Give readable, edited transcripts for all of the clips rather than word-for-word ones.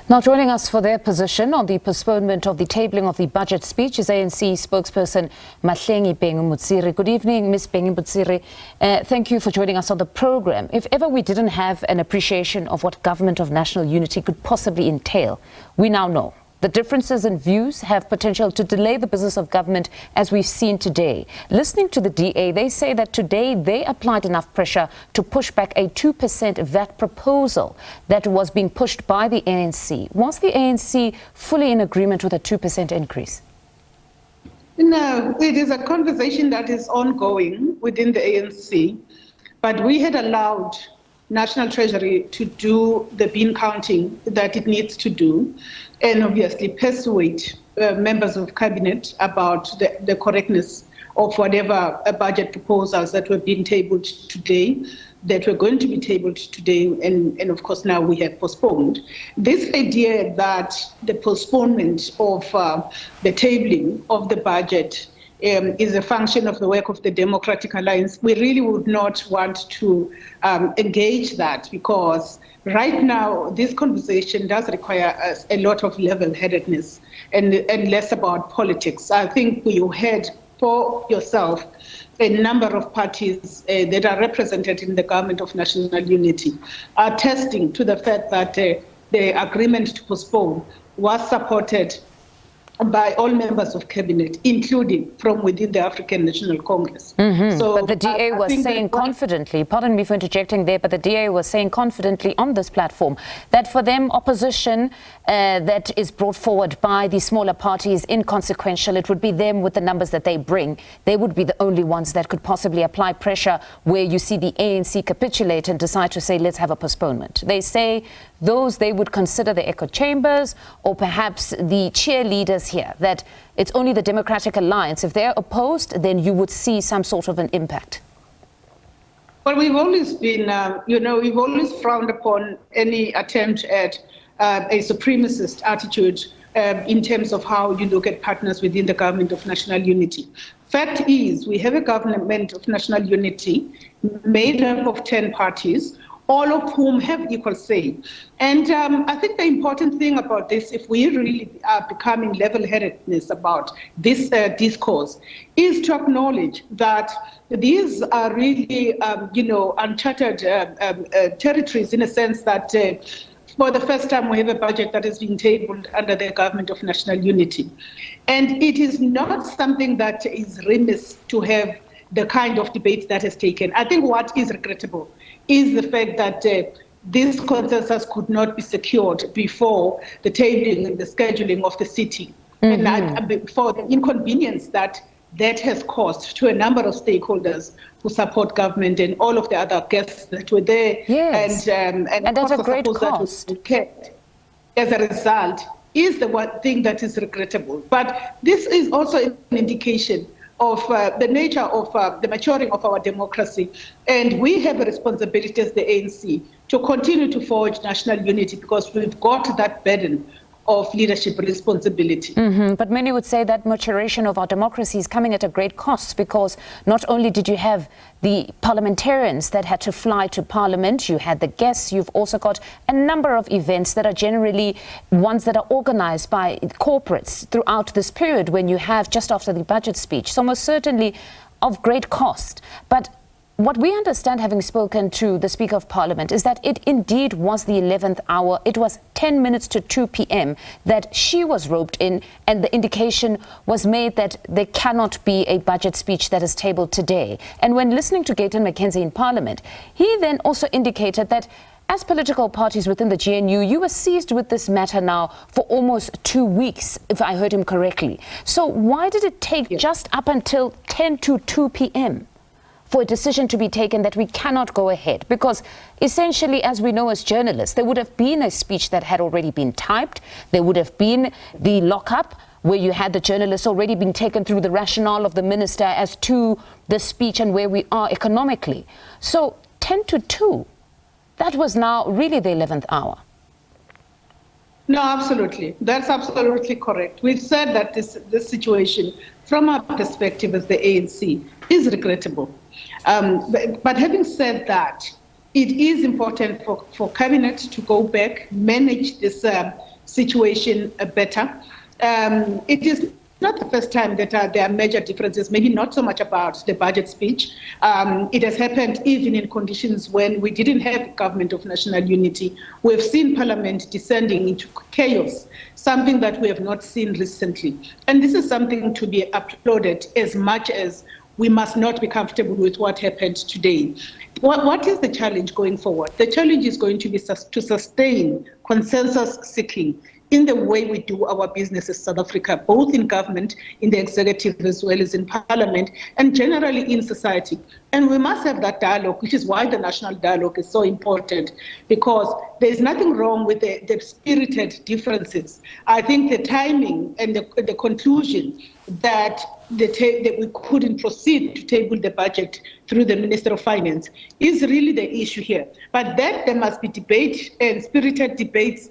Now joining us for their position on the postponement of the tabling of the budget speech is ANC Spokesperson Mahlengi Bhengu-Motsiri. Good evening, Ms. Bhengu-Motsiri. Thank you for joining us on the program. If ever we didn't have an appreciation of what government of national unity could possibly entail, we now know. The differences in views have potential to delay the business of government, as we've seen today. Listening to the DA, they say that today they applied enough pressure to push back a 2% VAT proposal that was being pushed by the ANC. Was the ANC fully in agreement with a 2% increase? No, it is a conversation that is ongoing within the ANC, but we had allowed National Treasury to do the bean counting that it needs to do, and obviously persuade members of cabinet about the correctness of whatever budget proposals that were being tabled today, that were going to be tabled today, and of course now we have postponed. This idea that the postponement of the tabling of the budget is a function of the work of the Democratic Alliance, we really would not want to engage that, because right now this conversation does require a lot of level-headedness and less about politics. I think you heard for yourself a number of parties that are represented in the government of national unity are attesting to the fact that the agreement to postpone was supported by all members of cabinet, including from within the African National Congress. So but the DA was saying confidently, pardon me for interjecting there, but the DA was saying confidently on this platform that for them opposition that is brought forward by the smaller parties inconsequential. It would be them with the numbers that they bring. They would be the only ones that could possibly apply pressure where you see the ANC capitulate and decide to say, let's have a postponement. They say those they would consider the echo chambers or perhaps the cheerleaders here, that it's only the Democratic Alliance. If they're opposed, then you would see some sort of an impact. Well, we've always been, we've always frowned upon any attempt at a supremacist attitude in terms of how you look at partners within the government of national unity. Fact is, we have a government of national unity made up of 10 parties, all of whom have equal say. And I think the important thing about this, if we really are becoming level-headedness about this discourse, is to acknowledge that these are really, uncharted territories, in a sense that for the first time we have a budget that is being tabled under the government of national unity. And it is not something that is remiss to have the kind of debate that has taken. I think what is regrettable is the fact that this consensus could not be secured before the tabling and the scheduling of the city, and that, for the inconvenience that has caused to a number of stakeholders who support government and all of the other guests that were there. Yes. And at a great cost. As a result, is the one thing that is regrettable. But this is also an indication of the nature of the maturing of our democracy. And we have a responsibility as the ANC to continue to forge national unity, because we've got that burden of leadership responsibility. But many would say that maturation of our democracy is coming at a great cost, because not only did you have the parliamentarians that had to fly to parliament, you had the guests, you've also got a number of events that are generally ones that are organized by corporates throughout this period when you have just after the budget speech. So most certainly of great cost. But what we understand, having spoken to the Speaker of Parliament, is that it indeed was the 11th hour. It was 10 minutes to 2 p.m. that she was roped in, and the indication was made that there cannot be a budget speech that is tabled today. And when listening to Gayton McKenzie in Parliament, he then also indicated that as political parties within the GNU, you were seized with this matter now for almost 2 weeks, if I heard him correctly. So why did it take just up until 10 to 2 p.m. for a decision to be taken that we cannot go ahead? Because essentially, as we know as journalists, there would have been a speech that had already been typed. There would have been the lockup where you had the journalists already being taken through the rationale of the minister as to the speech and where we are economically. So 10 to 2, that was now really the 11th hour. No, absolutely. That's absolutely correct. We've said that this situation, from our perspective as the ANC, is regrettable. But having said that, it is important for Cabinet to go back, manage this situation better. It is not the first time that there are major differences, maybe not so much about the budget speech. It has happened even in conditions when we didn't have a government of national unity. We've seen Parliament descending into chaos, something that we have not seen recently. And this is something to be applauded, as much as we must not be comfortable with what happened today. What is the challenge going forward? The challenge is going to be to sustain consensus seeking in the way we do our business in South Africa, both in government, in the executive, as well as in Parliament, and generally in society. And we must have that dialogue, which is why the national dialogue is so important, because there is nothing wrong with the spirited differences. I think the timing and the conclusion that we couldn't proceed to table the budget through the Minister of Finance is really the issue here. But that there must be debate and spirited debates.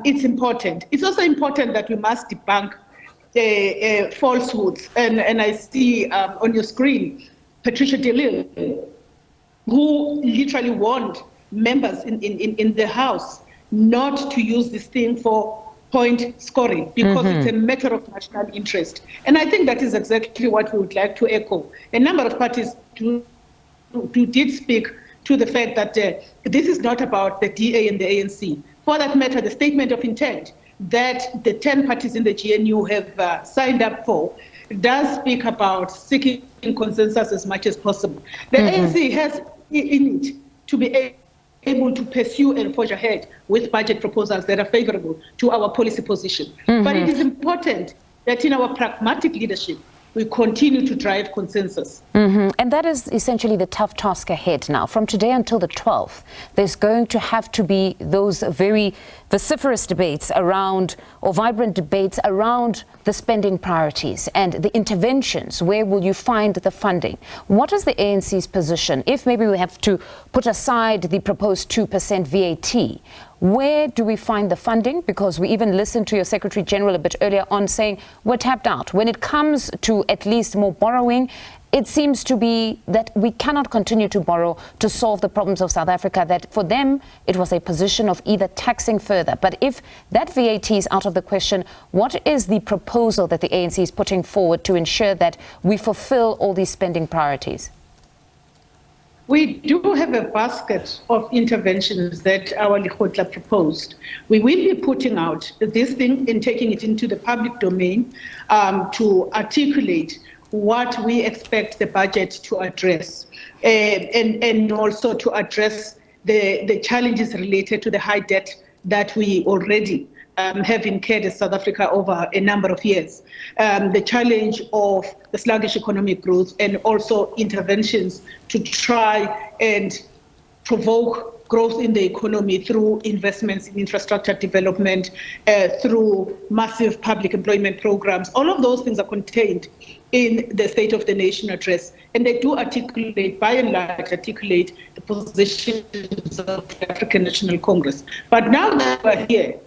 It's important. It's also important that we must debunk falsehoods. And I see on your screen Patricia de Lille, who literally warned members in the House not to use this thing for point scoring, because it's a matter of national interest. And I think that is exactly what we would like to echo. A number of parties did speak to the fact that this is not about the DA and the ANC. For that matter, the statement of intent that the 10 parties in the GNU have signed up for does speak about seeking consensus as much as possible. The ANC has in it to be able to pursue and forge ahead with budget proposals that are favorable to our policy position. But it is important that in our pragmatic leadership, we continue to drive consensus. And that is essentially the tough task ahead now. From today until the 12th, there's going to have to be those very vociferous debates around, or vibrant debates around the spending priorities and the interventions. Where will you find the funding? What is the ANC's position? If maybe we have to put aside the proposed 2% VAT, where do we find the funding? Because we even listened to your Secretary General a bit earlier on saying we're tapped out. When it comes to at least more borrowing, it seems to be that we cannot continue to borrow to solve the problems of South Africa, that for them it was a position of either taxing further. But if that VAT is out of the question, what is the proposal that the ANC is putting forward to ensure that we fulfill all these spending priorities? We do have a basket of interventions that our Lekgotla proposed. We will be putting out this thing and taking it into the public domain to articulate what we expect the budget to address, and also to address the challenges related to the high debt that we already have incurred as South Africa over a number of years, the challenge of the sluggish economic growth, and also interventions to try and provoke growth in the economy through investments in infrastructure development, through massive public employment programs. All of those things are contained in the State of the Nation address, and they do articulate, by and large, articulate the positions of the African National Congress. But now that we're here,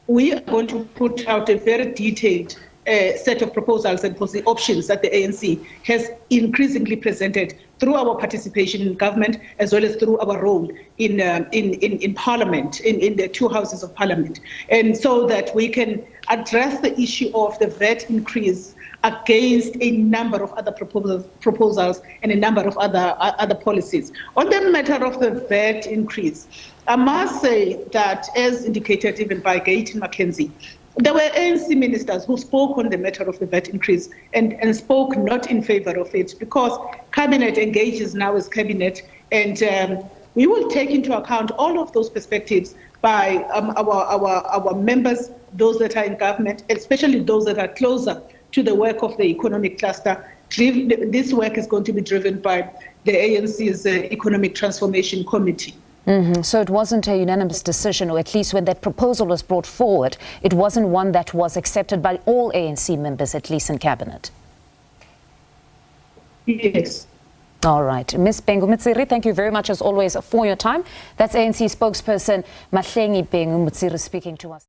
we are going to put out a very detailed set of proposals and options that the ANC has increasingly presented through our participation in government, as well as through our role in Parliament, in the two houses of Parliament. And so that we can address the issue of the VAT increase against a number of other proposals and a number of other policies. On the matter of the VAT increase, I must say that, as indicated even by Gate and McKenzie, there were ANC ministers who spoke on the matter of the VAT increase and spoke not in favor of it, because Cabinet engages now as Cabinet, and we will take into account all of those perspectives by our members, those that are in government, especially those that are closer to the work of the economic cluster. This work is going to be driven by the ANC's Economic Transformation Committee. So it wasn't a unanimous decision, or at least when that proposal was brought forward, it wasn't one that was accepted by all ANC members, at least in Cabinet. Yes. All right. Ms. Bhengu-Motsiri, thank you very much, as always, for your time. That's ANC Spokesperson Mahlengi Bhengu-Motsiri speaking to us.